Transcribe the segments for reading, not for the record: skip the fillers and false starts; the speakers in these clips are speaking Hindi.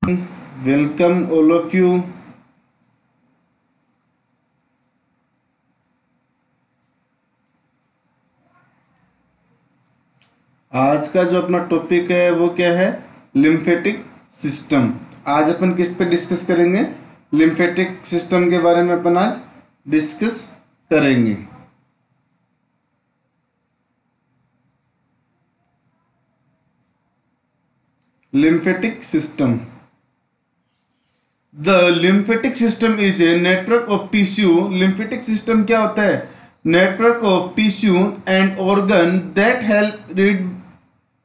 Welcome all of you. आज का जो अपना टॉपिक है वो क्या है? Lymphatic system. आज अपन किस पे डिस्कस करेंगे? लिम्फेटिक सिस्टम के बारे में अपन आज डिस्कस करेंगे। Lymphatic system. The lymphatic system is a network of tissue. Lymphatic system क्या होता है? Network of tissue and organ that help rid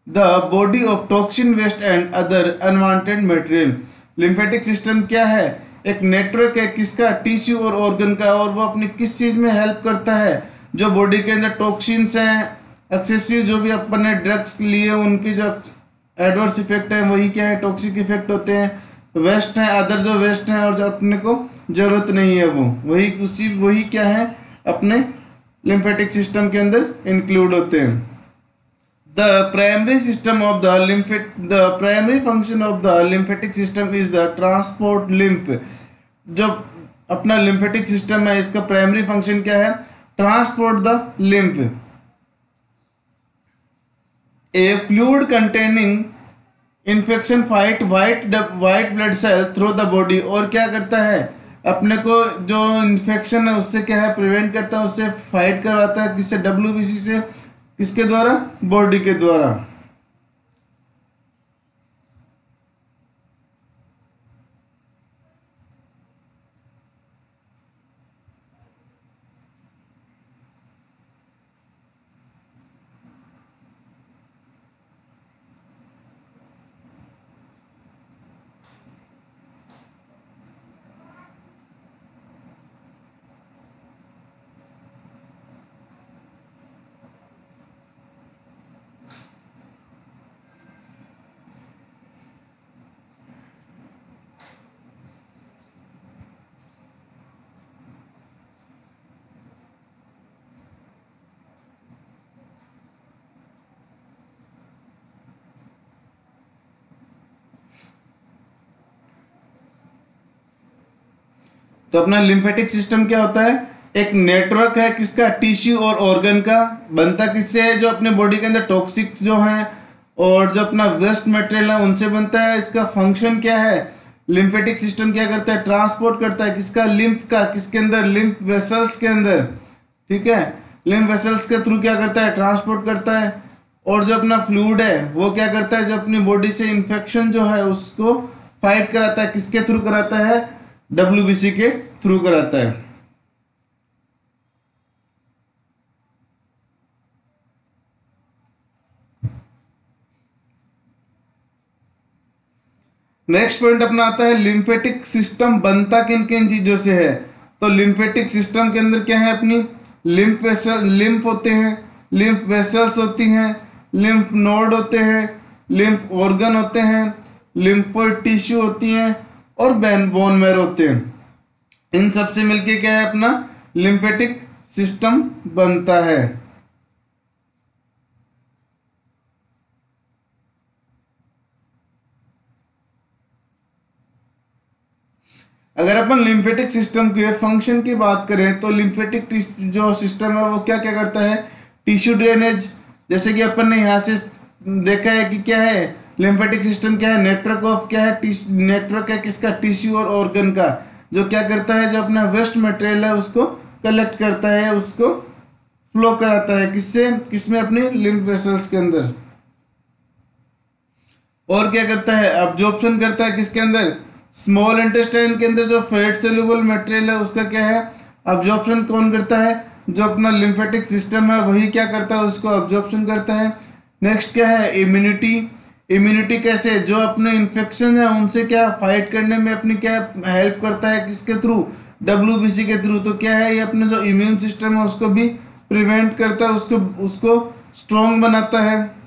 the body of toxin waste and other unwanted material. Lymphatic system क्या है? एक नेटवर्क है किसका? टिश्यू और ऑर्गन का। और वो अपनी किस चीज़ में हेल्प करता है? जो बॉडी के अंदर टॉक्सिन्स हैं, एक्सेसिव जो भी अपन ने ड्रग्स लिए उनकी जो एडवर्स इफेक्ट है वही क्या है? टॉक्सिक इफेक्ट होते हैं। वेस्ट हैं, अदर जो वेस्ट हैं और जो अपने को जरूरत नहीं है वो वही क्या है? अपने लिम्फेटिक सिस्टम के अंदर इंक्लूड होते हैं। The primary system of the primary function of the lymphatic system is the transport lymph। जो अपना lymphatic system है इसका प्राइमरी फंक्शन क्या है? Transport the lymph, a fluid containing infection fight white blood cell through the body। और क्या करता है? अपने को जो इन्फेक्शन है उससे क्या है? प्रिवेंट करता है, उससे फाइट करवाता है। किससे? WBC से। किसके द्वारा? बॉडी के द्वारा। तो अपना लिम्फेटिक सिस्टम क्या होता है? एक नेटवर्क है किसका? टिश्यू और ऑर्गन का। बनता किससे है? जो अपने बॉडी के अंदर टॉक्सिक जो है और जो अपना वेस्ट मटेरियल है उनसे बनता है। इसका फंक्शन क्या है? लिम्फेटिक सिस्टम क्या करता है? ट्रांसपोर्ट करता है किसका? लिम्फ का। किसके अंदर? लिम्फ वेसल्स के अंदर। ठीक है, लिम्फ वेसल्स के थ्रू क्या करता है? ट्रांसपोर्ट करता है। और जो अपना फ्लूइड है वो क्या करता है? जो अपनी बॉडी से इन्फेक्शन जो है उसको फाइट कराता है। किसके थ्रू कराता है? WBC के थ्रू कराता है। नेक्स्ट पॉइंट अपना आता है लिम्फेटिक सिस्टम बनता किन किन चीजों से है। तो लिम्फेटिक सिस्टम के अंदर क्या है? अपनी लिम्फ होते हैं, लिम्फ वेसल्स होती हैं, लिम्फ नोड होते हैं, लिम्फ ऑर्गन होते हैं, लिम्फोइड टिश्यू होती हैं और बोन मैरो होते हैं। इन सब से मिलके क्या है? अपना लिम्फेटिक सिस्टम बनता है। अगर अपन लिम्फेटिक सिस्टम के फंक्शन की बात करें तो लिम्फेटिक जो सिस्टम है वो क्या क्या करता है? Tissue drainage. जैसे कि अपन ने यहाँ से देखा है कि क्या है? लिम्फेटिक सिस्टम क्या है? नेटवर्क ऑफ क्या है? नेटवर्क है किसका? टिश्यू और ऑर्गन का। जो क्या करता है? जो अपना वेस्ट मटेरियल है उसको कलेक्ट करता है, उसको फ्लो कराता है। किससे? किसमें? अपने लिम्फ वेसल्स के अंदर। और क्या करता है? अब्जॉर्प्शन करता है किसके अंदर? स्मॉल इंटेस्टाइन के अंदर जो फैट सोल्यूबल मटेरियल है उसका क्या है? अब्जॉर्प्शन कौन करता है? जो अपना लिम्फेटिक सिस्टम है वही क्या करता है? उसको अब्जॉर्प्शन करता है। नेक्स्ट क्या है? इम्यूनिटी। इम्यूनिटी कैसे? जो अपने इन्फेक्शन है उनसे क्या फाइट करने में अपनी क्या हेल्प करता है? किसके थ्रू? WBC के थ्रू। तो क्या है? ये अपने जो इम्यून सिस्टम है उसको भी प्रिवेंट करता है, उसको उसको स्ट्रॉन्ग बनाता है।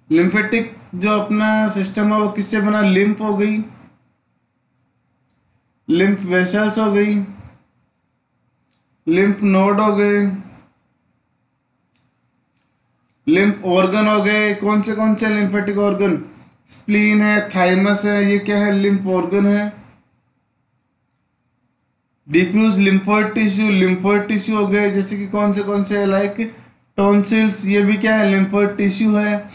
लिम्फेटिक जो अपना सिस्टम है वो किससे बना? लिम्फ हो गई, लिम्फ वेसल्स हो गई, लिम्फ नोड हो गए, लिम्फ ऑर्गन हो गए, कौन से लिम्फेटिक ऑर्गन, स्प्लीन है, थाइमस है, ये क्या है, लिम्फ ऑर्गन है। डिफ्यूज लिम्फोइड टिश्यू हो गए, जैसे कि कौन से लाइक टॉन्सिल्स, ये भी क्या है, लिम्फोइड टिश्यू है।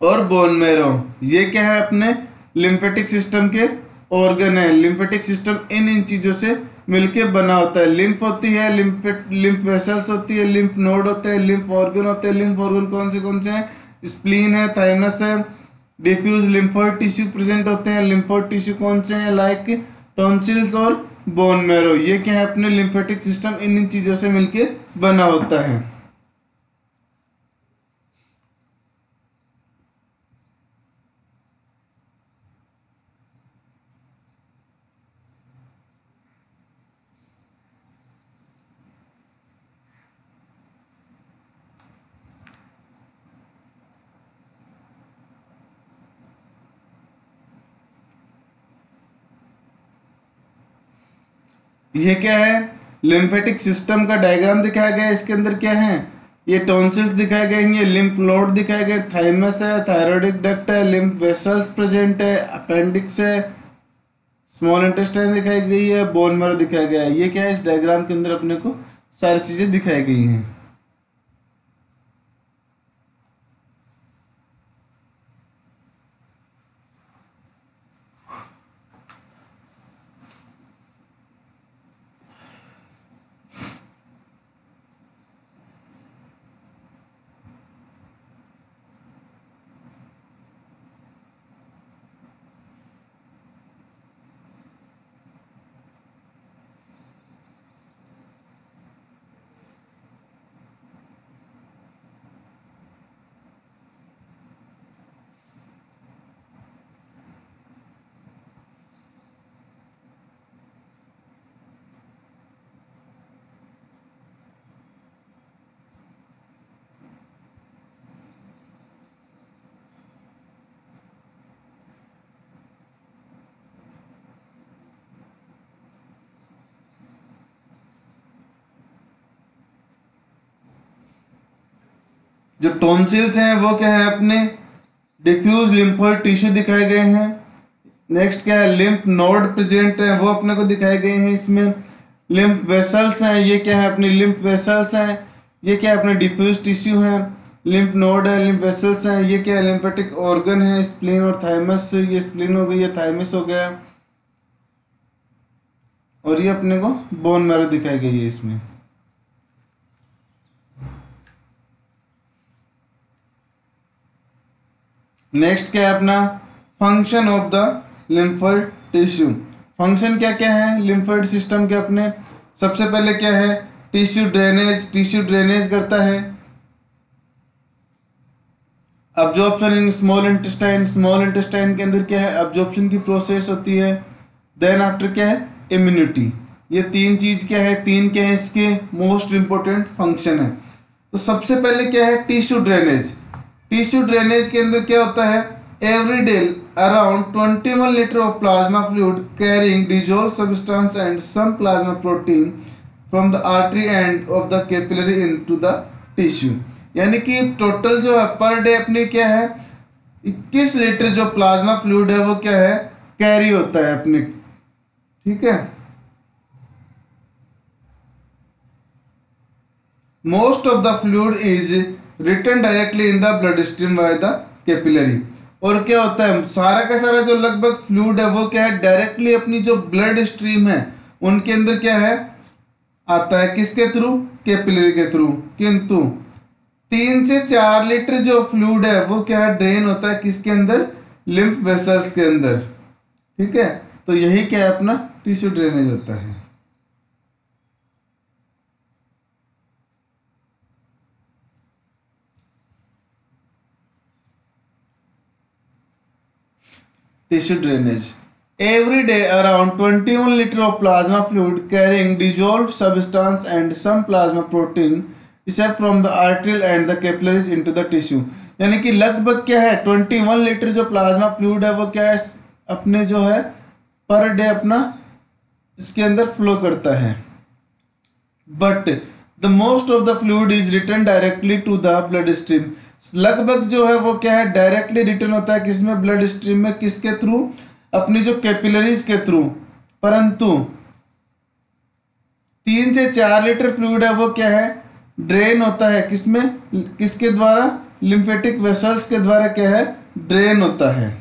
और बोन मैरो, ये क्या है, अपने लिम्फेटिक सिस्टम के ऑर्गन है। लिम्फेटिक सिस्टम इन चीजों से मिलके बना होता है। लिम्फ होती है, लिम्फ वेसल्स होती है, लिम्फ नोड होते हैं, लिम्फ ऑर्गन होते हैं। लिम्फ ऑर्गन कौन से हैं, स्प्लीन है, थाइमस है। डिफ्यूज लिम्फोइड टिश्यू प्रेजेंट होते हैं। लिम्फोइड टिश्यू कौन से हैं, लाइक टॉन्सिल्स और बोन मैरो। ये क्या है, अपने लिम्फेटिक सिस्टम इन चीजों से मिलके बना होता है। ये क्या है, लिम्फेटिक सिस्टम का डायग्राम दिखाया गया है। इसके अंदर क्या है, ये टॉन्सिल्स दिखाए गए हैं, ये लिम्फ नोड दिखाए गए, थाइमस है, थायरॉइडिक डक्ट है, लिम्फ वेसल्स प्रेजेंट है, अपेंडिक्स है, स्मॉल इंटेस्टाइन दिखाई गई है, बोन मैरो दिखाया गया है। ये क्या है, इस डायग्राम के अंदर अपने को सारी चीजें दिखाई गई हैं। जो टॉन्सिल्स हैं वो क्या है, अपने डिफ्यूज लिम्फोइड टिश्यू दिखाए गए हैं। नेक्स्ट क्या है, लिम्फ नोड प्रेजेंट है, वो अपने को दिखाए गए हैं इसमें। लिम्फ वेसल्स हैं, ये क्या है, अपनी लिम्फ वेसल्स हैं। ये क्या है, अपने डिफ्यूज टिश्यू है। लिम्फ नोड है, लिम्फ वेसल्स हैं, ये क्या है, लिम्फेटिक ऑर्गन है, स्प्लीन और थाइमस। ये स्प्लीन हो गई, ये थाइमस हो गया। और ये अपने को बोन मैरो दिखाई गई है इसमें। नेक्स्ट क्या है, अपना function of the lymphoid tissue. Function क्या क्या है लिम्फोइड सिस्टम के अपने, सबसे पहले क्या है, टिश्यू ड्रेनेज करता है। अब्जॉर्प्शन इन स्मॉल इंटेस्टाइन के अंदर क्या है, अब्जॉर्प्शन की प्रोसेस होती है। देन आफ्टर क्या है, इम्यूनिटी। ये तीन चीज क्या है, तीन क्या है इसके मोस्ट इंपोर्टेंट फंक्शन है। तो सबसे पहले क्या है, टिश्यू ड्रेनेज। टिश्यू ड्रेनेज के अंदर क्या होता है, every day around 21 litre of plasma fluid carrying dissolve substance and some plasma protein from the artery end of the capillary into the tissue. यानी कि टोटल जो है पर डे अपनी क्या है, 21 लीटर जो प्लाज्मा फ्लूइड है वो क्या है, कैरी होता है अपने, ठीक है। Most of the fluid is return directly in the blood stream by the capillary. और क्या होता है, सारा का सारा जो लगभग फ्लूइड है वो क्या है, डायरेक्टली अपनी जो ब्लड स्ट्रीम है उनके अंदर क्या है, आता है, किसके थ्रू, कैपिलरी के थ्रू। किंतु 3 से 4 लीटर जो फ्लूइड है वो क्या है, ड्रेन होता है किसके अंदर, लिम्फ वेसल्स के अंदर, ठीक है। तो यही क्या है, अपना टिश्यू ड्रेनेज होता है। Tissue drainage. Every day around 21 liter of plasma fluid carrying dissolved substance and some plasma protein is from the arterial and the capillaries into the tissue। यानी कि लगभग क्या है, 21 लीटर जो प्लाज्मा फ्लूइड है वो क्या है, अपने जो है पर डे अपना इसके अंदर फ्लो करता है। But the most of the fluid is return directly to the blood stream. लगभग जो है वो क्या है, डायरेक्टली रिटर्न होता है किसमें, ब्लड स्ट्रीम में। किसके थ्रू, अपनी जो कैपिलरीज के थ्रू। परंतु 3 से 4 लीटर फ्लूइड है वो क्या है, ड्रेन होता है किसमें, किसके द्वारा, लिम्फेटिक वेसल्स के द्वारा क्या है, ड्रेन होता है।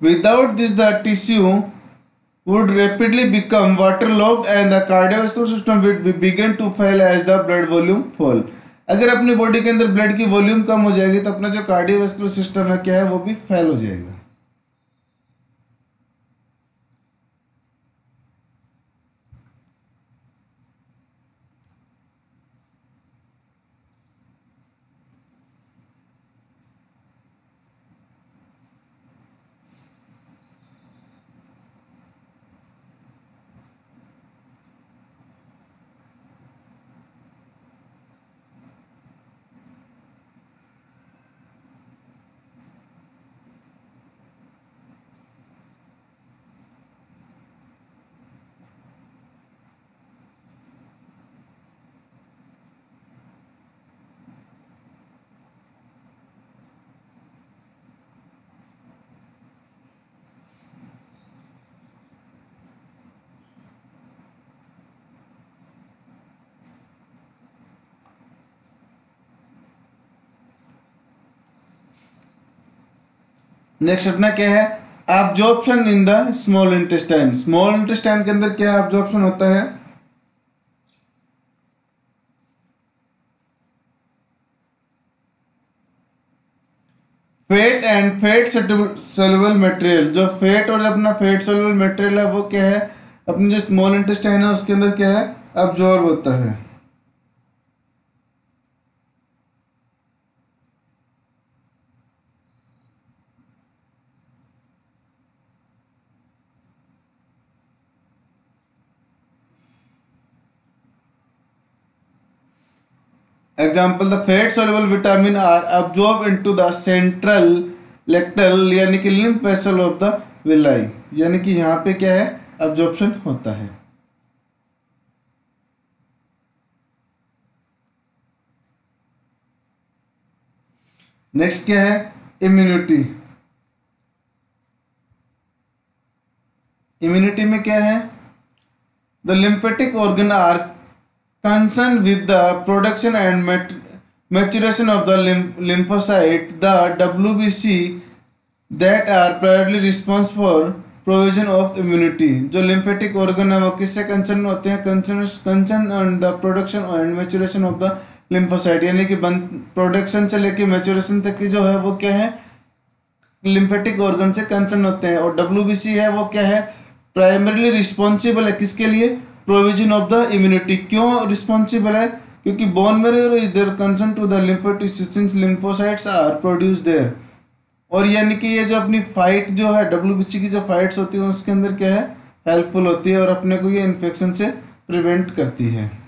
Without this, the tissue would rapidly become waterlogged and the cardiovascular system would begin to fail as the blood volume fall। अगर अपनी बॉडी के अंदर ब्लड की वॉल्यूम कम हो जाएगी तो अपना जो कार्डियोवास्कुलर सिस्टम है क्या है, वो भी फेल हो जाएगा। नेक्स्ट अपना क्या है, absorption in the small intestine. Small intestine के अंदर क्या एब्जॉर्प्शन होता है, fat and fat soluble material. जो फेट और अपना फेट सोल्यूबल मटेरियल है वो क्या है, अपनी जो स्मॉल इंटेस्टाइन है उसके अंदर क्या है, अब्जॉर्ब होता है। Example, the fat soluble vitamin are absorb into the central lacteal यानी कि lymph vessel of the villi. यानी कि यहाँ पे क्या है, अब्जॉर्प्शन होता है। नेक्स्ट क्या है, इम्यूनिटी। इम्यूनिटी में क्या है, the lymphatic organ are concerned with the production and maturation of the lymphocyte, the WBC, that are primarily responsible for provision of immunity। जो lymphatic organ है वो किससे कंसर्न होते हैं, concern on the production and maturation of the lymphocyte। यानी कि प्रोडक्शन से लेके मैच्योरेशन तक की जो है वो क्या है, लिम्फेटिक ऑर्गन से कंसर्न होते हैं। और WBC है वो क्या है, प्राइमरीली रिस्पॉन्सिबल है किसके लिए, प्रोविजन ऑफ द इम्यूनिटी। क्यों रिस्पॉन्सिबल है, क्योंकि bone marrow is their concern to the lymphocytes since lymphocytes are produce there. और यानी कि ये जो अपनी फाइट जो है, WBC की जो फाइट्स होती है उसके अंदर क्या है, हेल्पफुल होती है और अपने को ये इन्फेक्शन से प्रिवेंट करती है।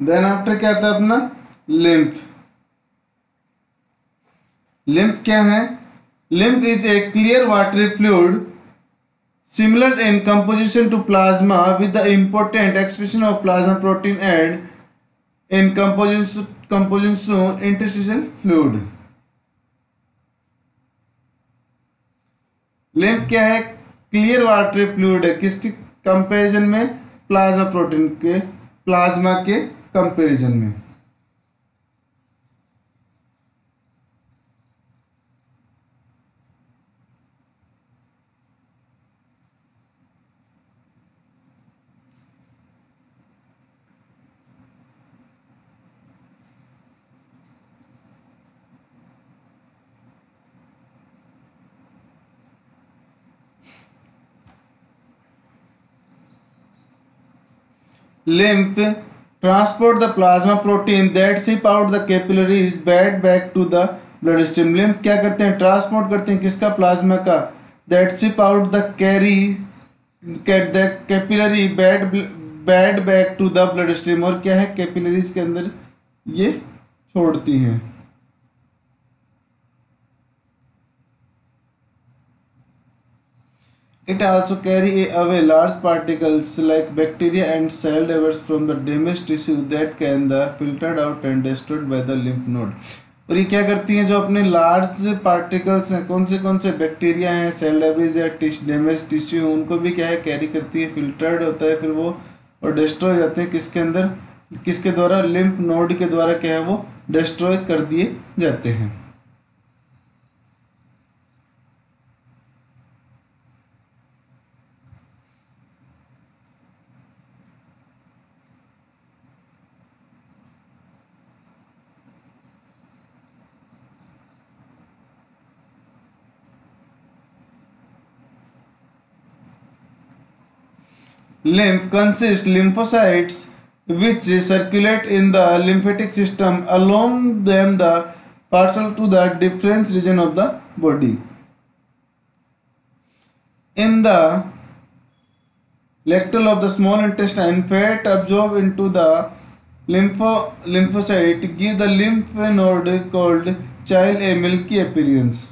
देन आफ्टर क्या आता है अपना लिम्फ। लिम्फ क्या है? Lymph is a clear watery fluid similar in composition to plasma with the important expression of plasma protein and in composition to interstitial fluid। Lymph क्या है? क्लियर वाटरी फ्लूइड है, किसके कंपैरिजन में? प्लाज्मा प्रोटीन के, प्लाज्मा के कंपैरिजन में। Lymph transport the plasma protein that seep out the capillaries back to the blood stream। lymph क्या करते हैं? ट्रांसपोर्ट करते हैं किसका? प्लाज्मा का। that seep out the capillary bed back to the blood stream। और क्या है? कैपिलरीज के अंदर ये छोड़ती हैं। It also carry away large particles like bacteria and cell debris from the damaged tissue that can be filtered out and destroyed by the lymph node। और ये क्या करती हैं? जो अपने लार्ज पार्टिकल्स हैं, कौन से बैक्टीरिया हैं, सेल डेब्रिस या डैमेज टिश्यू, उनको भी क्या है? कैरी करती है, फिल्टर्ड होता है फिर वो, और डिस्ट्रॉय जाते हैं किसके अंदर? किसके द्वारा? लिम्फ नोड के द्वारा क्या है? वो डिस्ट्रॉय कर दिए जाते हैं। Lymph consists lymphocytes which circulate in the lymphatic system along them the parcel to the different region of the body। In the rectal of the small intestine, fat absorbed into the lymphocyte give the lymph node called child a milky appearance।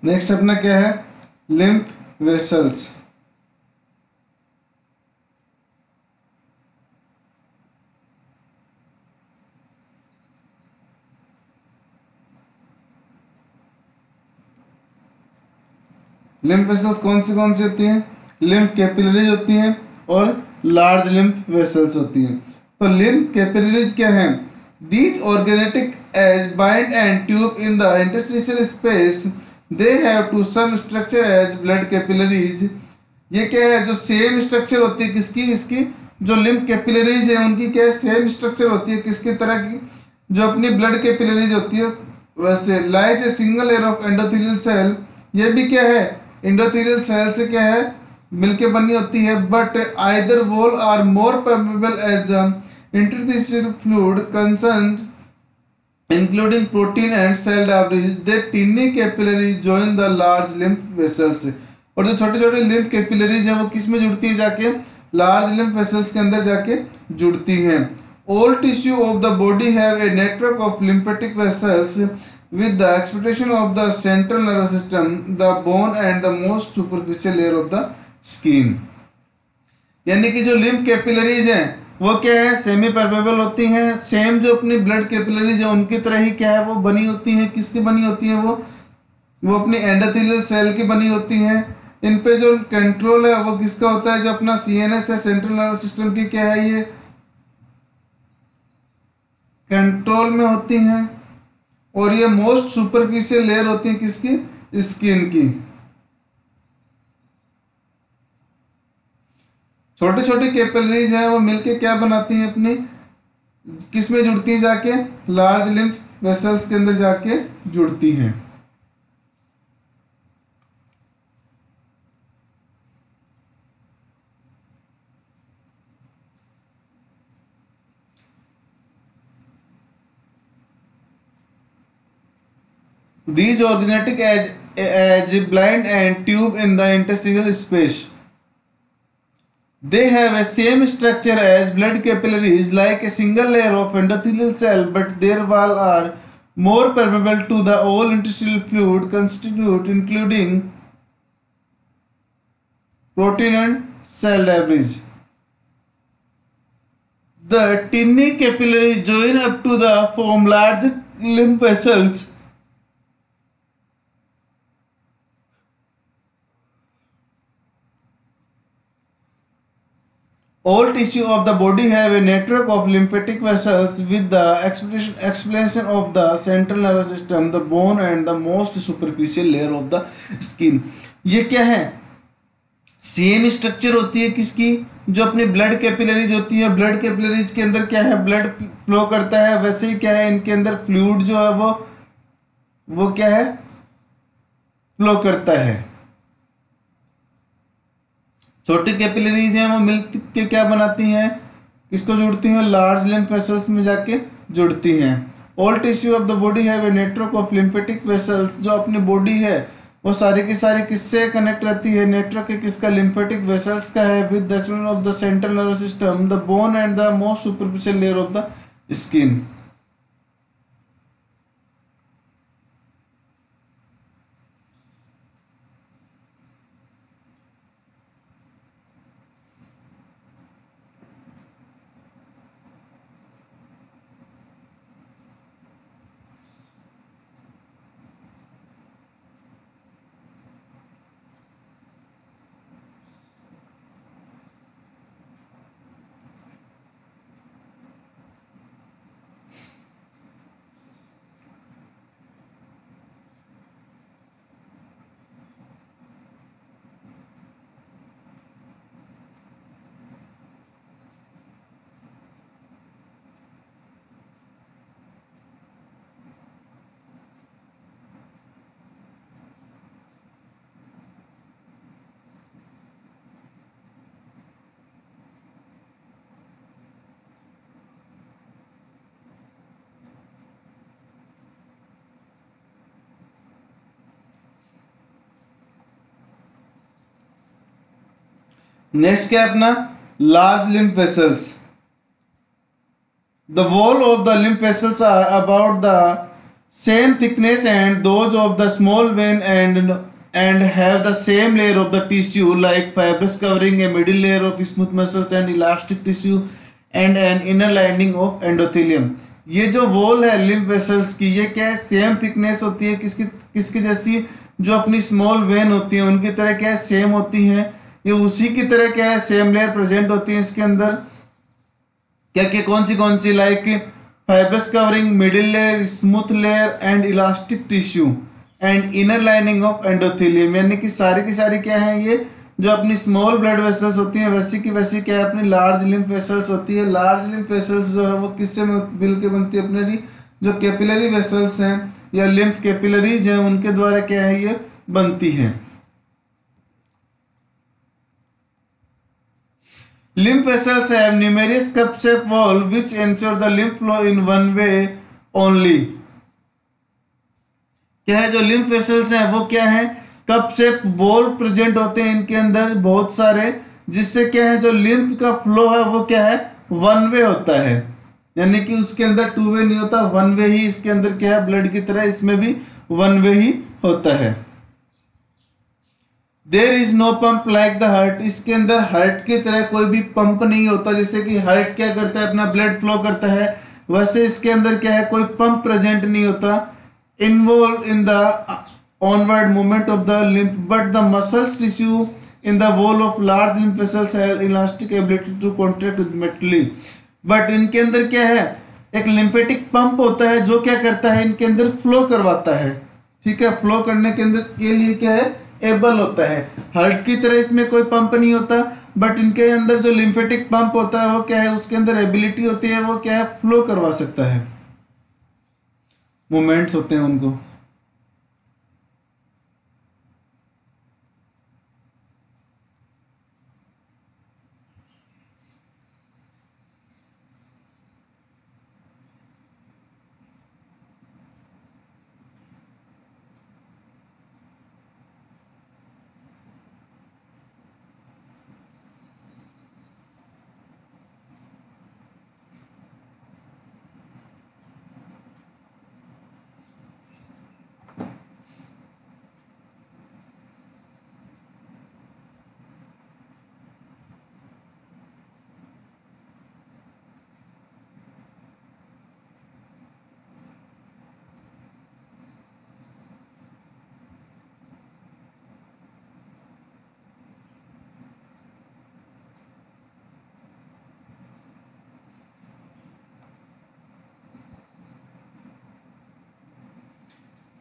Next अपना क्या है? Lymph vessels. लिम्फ वेसल्स कौन सी होती हैं? लिम्फ कैपिलरीज होती हैं और लार्ज लिम्फ वेसल्स होती हैं। तो लिम्फ कैपिलरीज क्या है? These originate as blind end tube in the interstitial space they have to some structure as blood capillaries. ये क्या है? जो सेम स्ट्रक्चर होती है किसकी? इसकी जो लिम्फ कैपिलरीज है उनकी क्या है? सेम स्ट्रक्चर होती है किसकी तरह की? जो अपनी ब्लड कैपिलरीज होती है वैसे। Lies a single layer of endothelial cell. ये भी क्या है? एंडोथेलियल सेल से क्या है? मिलके बनी होती है। But either wall are more permeable as interstitial fluid concern including protein and cell debris that tiny capillaries join the large lymph vessels। और जो छोटे छोटे lymph capillaries हैं वो किस में जुड़ती है? जाके large lymph vessels के अंदर जाके जुड़ती हैं। All tissue of the body have a network of lymphatic vessels with the exception of the central nervous system, the bone and the most superficial layer of the skin। यानी कि जो lymph capillaries हैं वो क्या है? सेमी परमेबल होती हैं। सेम जो अपनी ब्लड कैपिलरीज है उनकी तरह ही क्या है? वो बनी होती हैं। किसकी बनी होती हैं? वो अपनी एंडोथेलियल सेल की बनी होती हैं। इन पे जो कंट्रोल है वो किसका होता है? जो अपना सीएनएस है, सेंट्रल नर्वस सिस्टम की क्या है? ये कंट्रोल में होती हैं। और ये मोस्ट सुपरफिशियल लेयर होती है किसकी? स्किन की। छोटी छोटी कैपिलरीज हैं वो मिलके क्या बनाती हैं अपनी, किस में जुड़ती हैं जाके, लार्ज लिम्फ वेसल्स के अंदर जाके जुड़ती हैं। These organotic as blind and tube in the interstitial space. They have a same structure as blood capillaries, like a single layer of endothelial cell, but their wall are more permeable to the all interstitial fluid constitute, including protein and cell debris. The tiny capillaries join up to the form large lymph vessels. All tissue of the body have a network of lymphatic vessels with the explanation of the central nervous system, the bone and the most superficial layer of the skin. ये क्या है, सेम स्ट्रक्चर होती है किसकी, जो अपनी ब्लड कैपिलरीज होती है। ब्लड कैपिलरीज के अंदर क्या है, ब्लड फ्लो करता है, वैसे ही क्या है इनके अंदर फ्लूइड जो है वो क्या है, फ्लो करता है। छोटी कैपिलरीज हैं वो मिल के क्या बनाती हैं, किसको जुड़ती हैं, लार्ज लिम्फ वेसल्स में जाके जुड़ती हैं। All tissue of the body have a network of lymphatic vessels. जो अपनी बॉडी है वो सारी की सारी किससे कनेक्ट रहती है, नेटवर्क है किसका, लिम्फेटिक वेसल्स का है, with the explanation of the central nervous system, the bone and the most superficial layer of the skin. Next क्या है अपना, large lymph vessels. The wall of the lymph vessels are about the same thickness and those of the small vein and have the same layer of the tissue like fibrous covering, a middle layer of smooth muscles and elastic tissue and an inner lining of endothelium. ये जो वॉल है लिम्फ वेसल्स की, ये क्या है, सेम थिकनेस होती है किसकी किसकी जैसी, जो अपनी स्मॉल वेन होती है उनकी तरह क्या है, सेम होती है। ये उसी की तरह क्या है, सेम लेयर प्रेजेंट होती है इसके अंदर। क्या क्या कौन सी like fibrous covering, middle layer, smooth layer and elastic tissue and inner lining of endothelium. यानी कि सारी की सारी क्या है, ये जो अपनी स्मॉल ब्लड वेसल्स होती हैं वैसी की वैसी क्या है, अपनी लार्ज लिम्फ वेसल्स होती है। लार्ज लिम्फ वेसल्स जो है वो किससे मिल के बनती है, अपने जो कैपिलरी वेसल्स हैं या लिम्फ कैपिलरीज हैं उनके द्वारा क्या है ये बनती है। Lymph vessels have numerous cup-shaped walls which ensure the lymph flow in one way only. क्या है, जो लिम्फ वेसल्स हैं वो क्या है, कप शेप वॉल प्रेजेंट होते हैं इनके अंदर बहुत सारे, जिससे क्या है जो लिम्फ का फ्लो है वो क्या है, वन वे होता है। यानी कि उसके अंदर टू वे नहीं होता, वन वे ही इसके अंदर क्या है, ब्लड की तरह इसमें भी वन वे ही होता है। There is no pump like the heart. इसके अंदर हार्ट की तरह कोई भी पंप नहीं होता। जैसे कि हार्ट क्या करता है, अपना ब्लड फ्लो करता है, वैसे इसके अंदर क्या है, कोई पंप प्रेजेंट नहीं होता। Involve in the onward movement of the lymph but the muscles tissue in the wall of large lymph vessels have elastic ability to contract with. But इनके अंदर क्या है, एक लिम्फेटिक पंप होता है जो क्या करता है, इनके अंदर फ्लो करवाता है। ठीक है, फ्लो करने के अंदर के लिए क्या है, एबल होता है। हार्ट की तरह इसमें कोई पंप नहीं होता बट इनके अंदर जो लिम्फेटिक पंप होता है वो क्या है, उसके अंदर एबिलिटी होती है, वो क्या है, फ्लो करवा सकता है, मूवमेंट्स होते हैं उनको।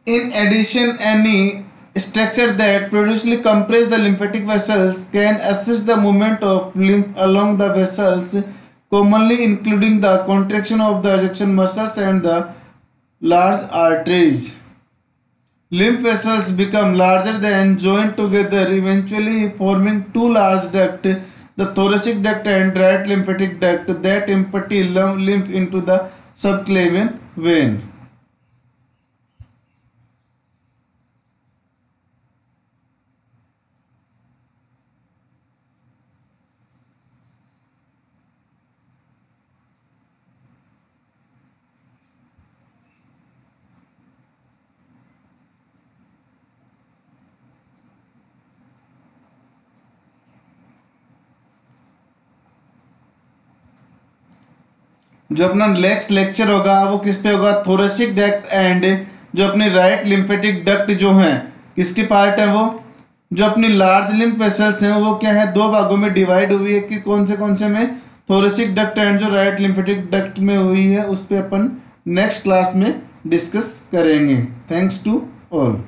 In addition, any structure that previously compressed the lymphatic vessels can assist the movement of lymph along the vessels, commonly including the contraction of the ejection muscles and the large arteries. Lymph vessels become larger than joined together, eventually forming two large ducts, the thoracic duct and right lymphatic duct, that empty lymph into the subclavian vein. जो अपना नेक्स्ट लेक्चर होगा वो किस पे होगा, थोरेसिक डक्ट एंड जो अपनी राइट लिम्फेटिक डक्ट जो हैं किसकी पार्ट है, वो जो अपनी लार्ज लिम्फ वेसल्स हैं वो क्या है, दो भागों में डिवाइड हुई है कि कौन से में, थोरेसिक डक्ट एंड जो राइट लिम्फेटिक डक्ट में हुई है, उस पर अपन नेक्स्ट क्लास में डिस्कस करेंगे। Thanks to all.